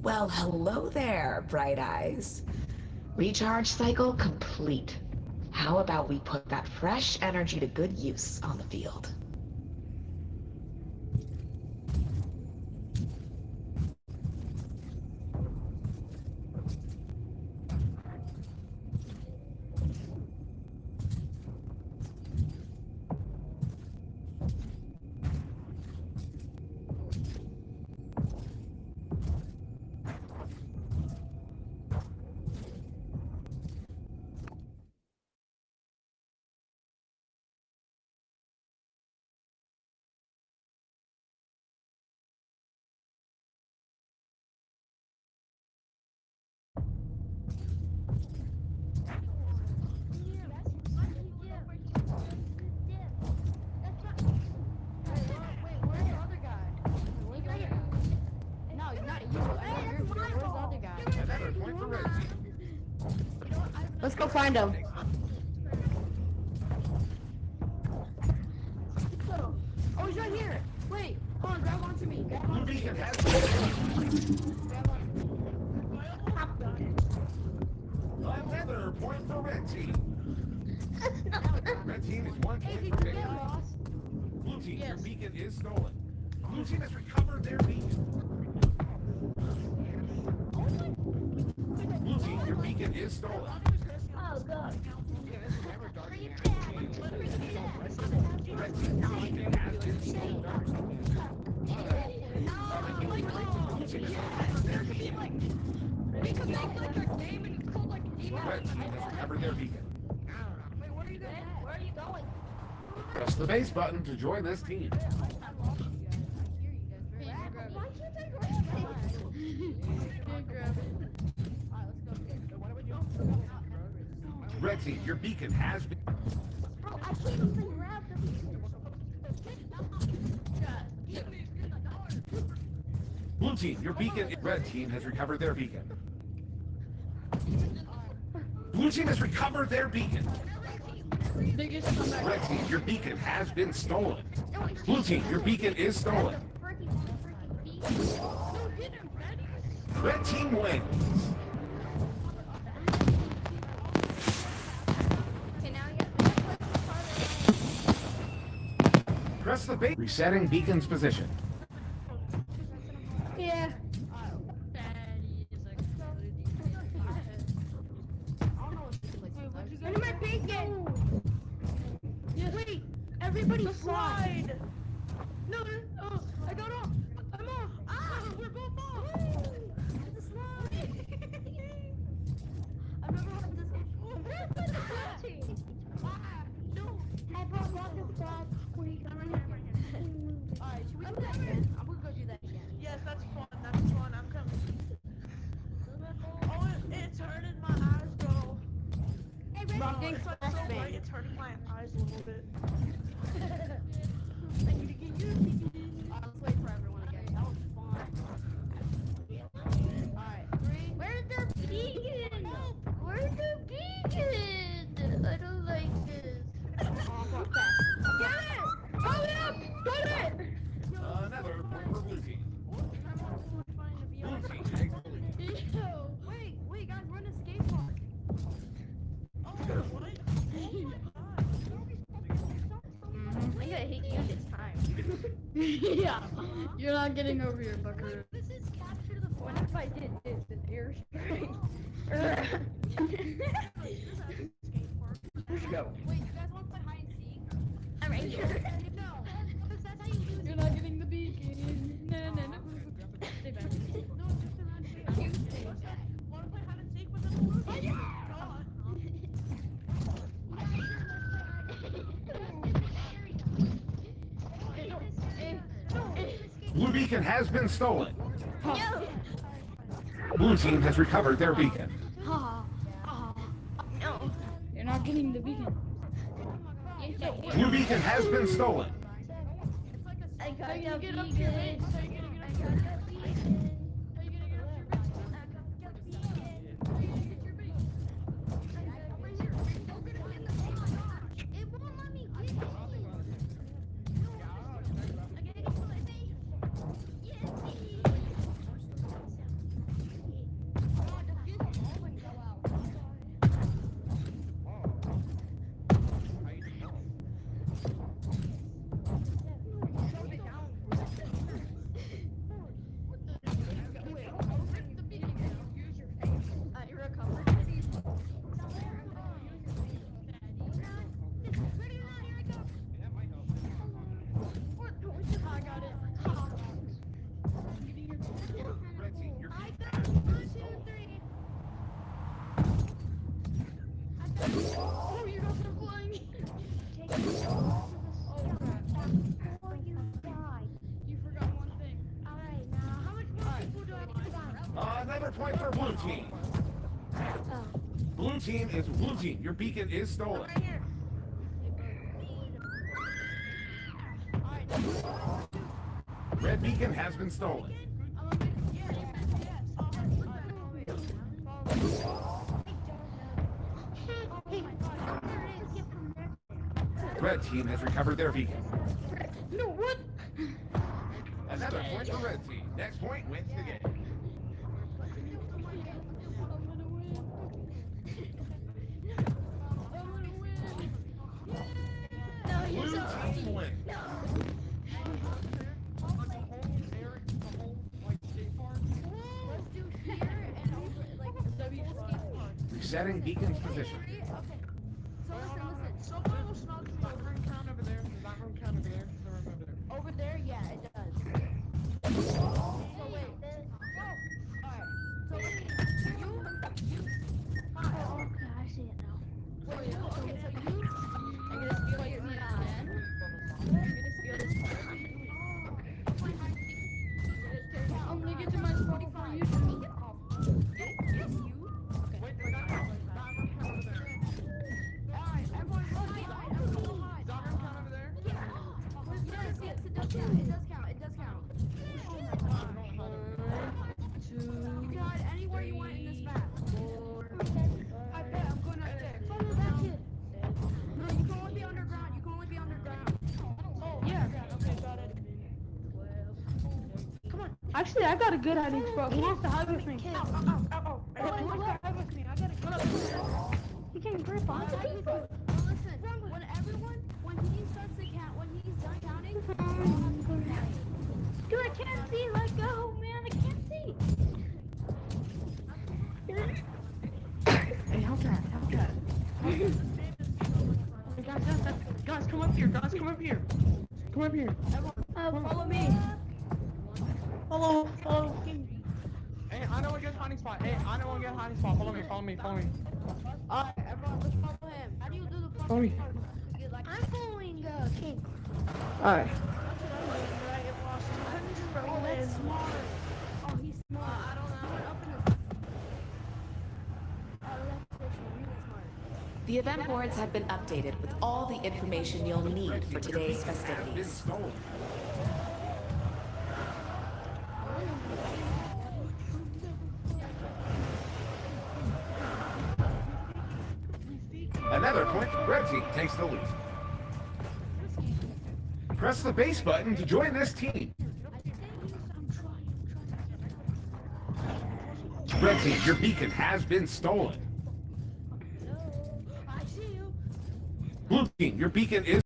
Well, hello there, Bright Eyes. Recharge cycle complete. How about we put that fresh energy to good use on the field? Let's go find him. Oh, he's right here. Wait, hold on, grab onto me. Grab onto me. Grab onto me. Another point for red team. Red team is 1 point for victory. Blue team, your beacon is stolen. Blue team has recovered their beacon. Blue team, your beacon is stolen. Oh, God. Red team's beacon has been stolen. Red team has recovered their beacon. Wait, where are you going? Where are you going? Press the base button to join this team. Why can't I grab it? Red team, your beacon has been... Bro, I can't even grab the Blue team, your beacon... Red team has recovered their beacon. Blue team has recovered their beacon. Red team, your beacon has been stolen. Blue team, your beacon is stolen. Red team wins. Press the base. Resetting beacon's position. Yeah. Where's my beacon? Wait, everybody slide. No, oh, I got off. I'm off. Ah, we're both off. The slide. I've never had this before. Where's the slide? No. I brought the slide. Wait, I'm right here. Alright, should we do that again? I'm gonna go do that again. Yes, that's fun. That's fun. I'm coming. Oh, it's hurting my eyes, bro. Hey, Bro, Red, it's like so bright. It's hurting my eyes a little bit. I need to get you. Let's wait for everyone again. That was fun. Alright, 3. Where's the beacon? Where's the beacon? I don't like this. Get it! Hurry up! Get it! Another point for blue team. Blue team takes the lead. Wait, guys, we're in a skate park. Oh, what? Oh my god. I'm gonna hit you this time. Yeah, you're not getting over your buckaroo. This is capture the What if I did this in airstrike? Let's go. Wait, you guys want to play hide and seek? I'm right here. No, because that's how you lose. You're not getting the beacon. No. Stay back. No, just around here. Want to play hide and seek with the blue team? Blue beacon has been stolen. No. Blue team has recovered their beacon. No. You're not getting the beacon. Blue beacon has been stolen. I got How you gonna the get up beacon. here, Rich? How you gonna get up here? How you gonna get up here? It won't let me get in. I gotta get to my base. Yes. point for blue team. Blue team, your beacon is stolen. Right here. Red beacon has been stolen. Red team has recovered their beacon. No, what? Another point for red team. Next point wins the game. Blue team wins. Resetting beacon's position. Someone will smell the room count over there. Does that room count over there? Does the room over there? Over there, yeah, it does. So wait. Alright. So you. Oh, okay, I see it now. Wait, okay, so you. I'm gonna steal your man. I'm gonna steal this part. I'm gonna get to my spot before you do. Yes, you. Wait, that room count over there. Alright, everyone go hide. Everyone go hide. Does that room count over there? Yes, it does count. It does count. It does count. You can hide anywhere you want in this map. I bet I'm going upstairs. Follow that kid. No, you can only be underground. You can only be underground. Oh, yeah. Okay, got it. Come on. Actually, I got a good hiding spot. Who wants to hide with me? Ow. Who wants to hide with me? I gotta go. You can grip on Listen, when he starts to count, when he's done counting, Dude, I can't see. Let go, man. I can't see. Hey, Hellcat. Hey, guys, come up here. Come up here. follow me. Hello. Hey, I know a good hiding spot. Follow me. Alright, everyone, let's follow him. How do you do the Follow me. I'm following King. Alright. Oh, that's smart. Oh, he's smart. I don't know. I'm gonna open this. Oh, that's really smart. The event boards have been updated with all the information you'll need for today's Has been festivities. stolen. Another point. Red team takes the lead. Press the base button to join this team. Red team, your beacon has been stolen. I see you. Blue team, your beacon is